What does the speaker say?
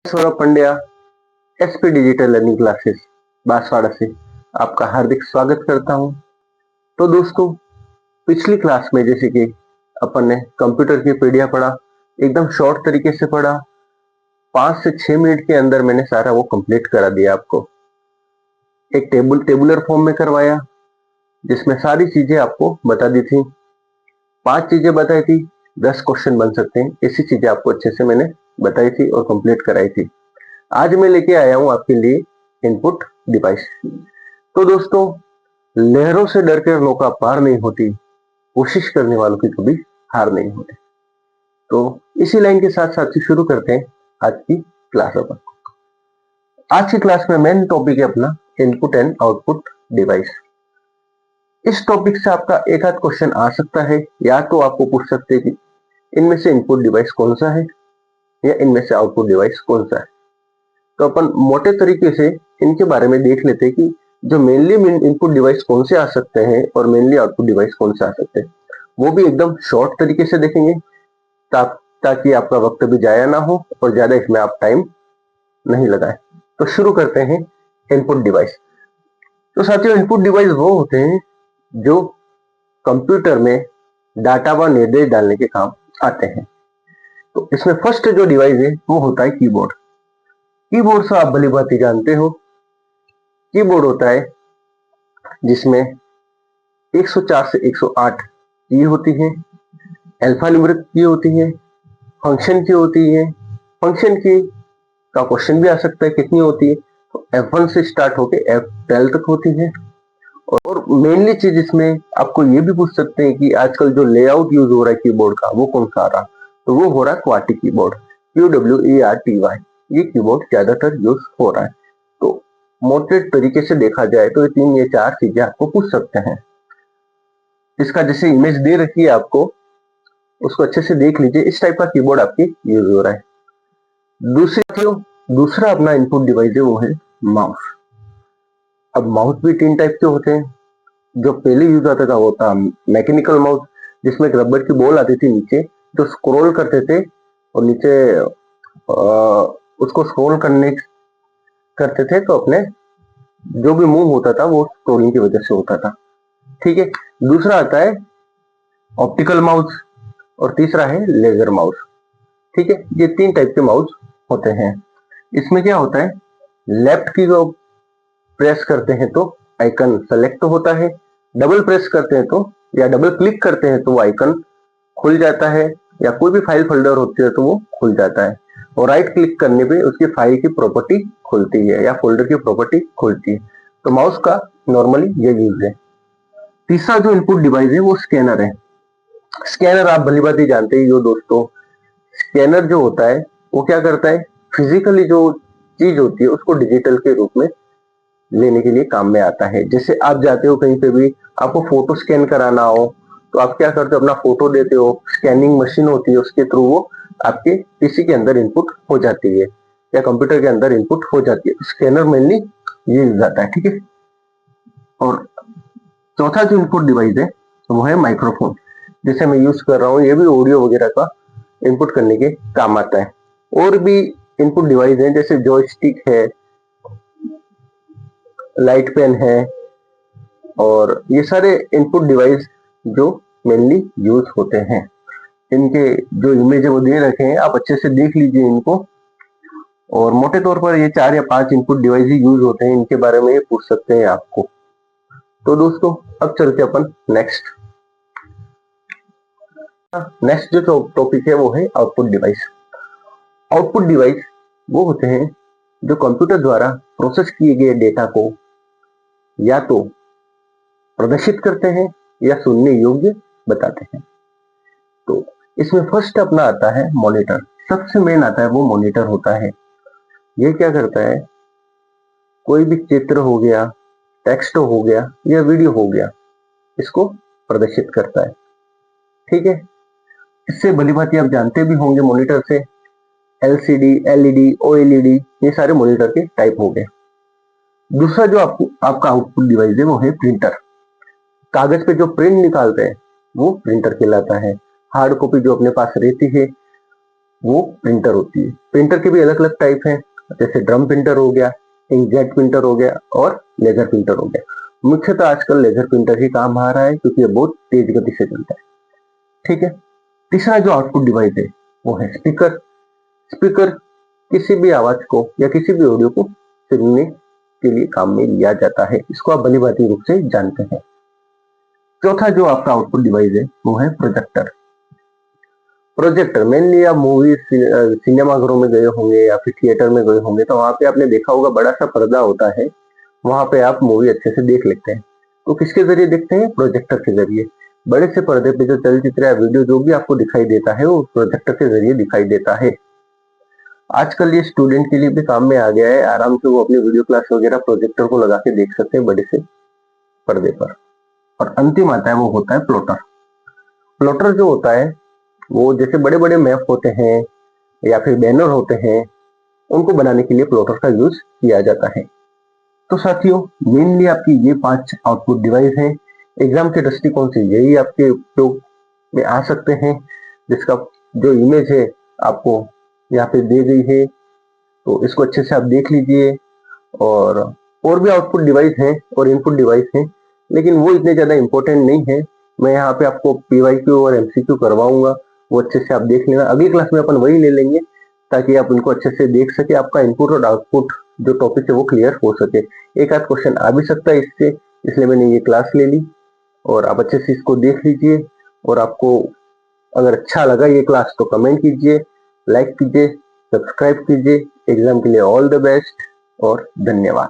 Saurabh Pandya SP digital learning classes Banswara से आपका हार्दिक स्वागत करता हूं। तो दोस्तों, पिछली क्लास में जैसे कि अपन ने कंप्यूटर की पीढ़ियां पढ़ा, एकदम शॉर्ट तरीके से पढ़ा। 5 से 6 मिनट के अंदर मैंने सारा वो कंप्लीट करा दिया आपको। एक टेबुलर फॉर्म में करवाया जिसमें सारी चीजें आपको बता दी थी। 5 चीजें बताई थी, 10 क्वेश्चन बन सकते हैं, ऐसी चीजें आपको अच्छे से मैंने बताई थी और कंप्लीट कराई थी। आज मैं लेके आया हूं आपके लिए इनपुट डिवाइस। तो दोस्तों, लहरों से डर कर नौका पार नहीं होती, कोशिश करने वालों की कभी हार नहीं होती। तो इसी लाइन के साथ साथ ही शुरू करते हैं आज की क्लास। अपन आज की क्लास में मेन टॉपिक है अपना इनपुट एंड आउटपुट डिवाइस। इस टॉपिक से आपका एक आध क्वेश्चन आ सकता है, या तो आपको पूछ सकते हैं कि इनमें से इनपुट डिवाइस कौन सा है या इनमें से आउटपुट डिवाइस कौन सा है। तो अपन मोटे तरीके से इनके बारे में देख लेते हैं कि जो मेनली इनपुट डिवाइस कौन से आ सकते हैं और मेनली आउटपुट डिवाइस कौन से आ सकते हैं, वो भी एकदम शॉर्ट तरीके से देखेंगे ताकि आपका वक्त भी जाया ना हो और ज्यादा इसमें आप टाइम नहीं लगाए। तो शुरू करते हैं इनपुट डिवाइस। तो साथियों, इनपुट डिवाइस वो होते हैं जो कंप्यूटर में डाटा व निर्देश डालने के काम आते हैं। तो इसमें फर्स्ट जो डिवाइस है वो होता है कीबोर्ड। कीबोर्ड से आप भली भांति जानते हो, कीबोर्ड होता है जिसमें 104 से 108 की होती है, अल्फान्यूमेरिक की होती है, फंक्शन की होती है। फंक्शन की का क्वेश्चन भी आ सकता है कितनी होती है, तो F1 से स्टार्ट होके F12 तक होती है। और मेनली चीज इसमें आपको ये भी पूछ सकते हैं कि आजकल जो लेआउट यूज हो रहा है कीबोर्ड का वो कौन सा आ रहा, तो वो हो रहा है क्वार्टी कीबोर्ड, QWERTY। ये कीबोर्ड ज्यादातर यूज हो रहा है। तो मोटे तरीके से देखा जाए तो ये 4 चीजें आपको पूछ सकते हैं। इसका जैसे इमेज दे रखी है आपको, उसको अच्छे से देख लीजिए। इस टाइप का कीबोर्ड आपके यूज हो रहा है। दूसरा अपना इनपुट डिवाइस है वो है माउस। अब माउस भी 3 टाइप के होते हैं। जो पहले यूज आता था वो था मैकेनिकल माउस, जिसमें एक रबर की बॉल आती थी नीचे, जो स्क्रॉल करते थे और नीचे उसको स्क्रॉल करते थे तो अपने जो भी मूव होता था वो स्क्रोलिंग की वजह से होता था। ठीक है। दूसरा आता है ऑप्टिकल माउस और तीसरा है लेजर माउस। ठीक है। ये 3 टाइप के माउस होते हैं। इसमें क्या होता है, लेफ्ट की को प्रेस करते हैं तो आइकन सेलेक्ट होता है, डबल प्रेस करते हैं तो या डबल क्लिक करते हैं तो वो आइकन खुल जाता है, या कोई भी फाइल फोल्डर होती है तो वो खुल जाता है, और राइट क्लिक करने पे उसकी फाइल की प्रॉपर्टी खुलती है या फोल्डर की प्रॉपर्टी खुलती है। तो माउस का नॉर्मली ये यूज है। तीसरा जो इनपुट डिवाइस है वो स्कैनर है। स्कैनर आप भली भांति जानते ही हो दोस्तों। स्कैनर जो होता है वो क्या करता है, फिजिकली जो चीज होती है उसको डिजिटल के रूप में लेने के लिए काम में आता है। जैसे आप जाते हो कहीं पे भी, आपको फोटो स्कैन कराना हो तो आप क्या करते हो, अपना फोटो देते हो, स्कैनिंग मशीन होती है उसके थ्रू वो आपके पीसी के अंदर इनपुट हो जाती है या कंप्यूटर के अंदर इनपुट हो जाती है। स्कैनर मेनली ये यूज आता है। ठीक है। और चौथा जो इनपुट डिवाइस है वो है माइक्रोफोन। जैसे मैं यूज कर रहा हूँ, ये भी ऑडियो वगैरह का इनपुट करने के काम आता है। और भी इनपुट डिवाइस है जैसे जॉयस्टिक है, लाइट पेन है, और ये सारे इनपुट डिवाइस जो मेनली यूज होते हैं। इनके जो इमेज है वो दे रखे हैं, आप अच्छे से देख लीजिए इनको। और मोटे तौर पर ये 4 या 5 इनपुट डिवाइस ही यूज होते हैं, इनके बारे में ये पूछ सकते हैं आपको। तो दोस्तों, अब चलते अपन नेक्स्ट जो टॉपिक है वो है आउटपुट डिवाइस। आउटपुट डिवाइस वो होते हैं जो कंप्यूटर द्वारा प्रोसेस किए गए डेटा को या तो प्रदर्शित करते हैं या सुनने योग्य बताते हैं। तो इसमें फर्स्ट अपना आता है मॉनिटर। सबसे मेन आता है वो मॉनिटर होता है। ये क्या करता है, कोई भी चित्र हो गया, टेक्स्ट हो गया या वीडियो हो गया, इसको प्रदर्शित करता है। ठीक है। इससे भली भांति आप जानते भी होंगे मॉनिटर से LCD, LED, OLED, ये सारे मॉनिटर के टाइप हो गए। दूसरा जो आपका आउटपुट डिवाइस है वो है प्रिंटर। कागज पे जो प्रिंट निकालते हैं वो प्रिंटर कहलाता है। हार्ड कॉपी जो अपने पास रहती है वो प्रिंटर होती है। प्रिंटर के भी अलग अलग टाइप हैं, जैसे ड्रम प्रिंटर हो गया, इंकजेट प्रिंटर हो गया और लेजर प्रिंटर हो गया। मुख्यतः आजकल लेजर प्रिंटर ही काम आ रहा है क्योंकि ये बहुत तेज गति से चलता है। ठीक है। तीसरा जो आउटपुट डिवाइस है वो है स्पीकर। स्पीकर किसी भी आवाज को या किसी भी ऑडियो को सुनने के लिए काम में लिया जाता है, इसको आप भली भांति रूप से जानते हैं। चौथा जो आपका आउटपुट डिवाइस है वो है प्रोजेक्टर। प्रोजेक्टर मेनली आप मूवी सिनेमा घरों में गए होंगे या फिर थिएटर में गए होंगे, तो वहां पे आपने देखा होगा बड़ा सा पर्दा होता है, वहां पे आप मूवी अच्छे से देख लेते हैं। तो किसके जरिए देखते हैं? प्रोजेक्टर के जरिए। बड़े से पर्दे पे जो चलचित्र या वीडियो जो भी आपको दिखाई देता है वो प्रोजेक्टर के जरिए दिखाई देता है। आजकल ये स्टूडेंट के लिए भी काम में आ गया है, आराम से वो अपनी वीडियो क्लास वगैरह प्रोजेक्टर को लगा के देख सकते हैं बड़े से पर्दे पर। और अंतिम आता है वो होता है प्लॉटर। प्लॉटर जो होता है वो जैसे बड़े बड़े मैप होते हैं या फिर बैनर होते हैं, उनको बनाने के लिए प्लॉटर का यूज किया जाता है। तो साथियों, मेनली आपकी ये 5 आउटपुट डिवाइस हैं। एग्जाम के दृष्टिकोण से यही आपके उपयोग में आ सकते हैं, जिसका जो इमेज है आपको यहाँ पे दी गई है, तो इसको अच्छे से आप देख लीजिए। और भी आउटपुट डिवाइस हैं और इनपुट डिवाइस हैं, लेकिन वो इतने ज्यादा इंपॉर्टेंट नहीं है। मैं यहाँ पे आपको पीवाईक्यू और एमसीक्यू करवाऊंगा, वो अच्छे से आप देख लेना। अगली क्लास में अपन वही ले लेंगे ताकि आप उनको अच्छे से देख सके, आपका इनपुट और आउटपुट जो टॉपिक है वो क्लियर हो सके। एक आध क्वेश्चन आ भी सकता है इससे, इसलिए मैंने ये क्लास ले ली। और आप अच्छे से इसको देख लीजिए, और आपको अगर अच्छा लगा ये क्लास तो कमेंट कीजिए, लाइक कीजिए, सब्सक्राइब कीजिए। एग्जाम के लिए ऑल द बेस्ट और धन्यवाद।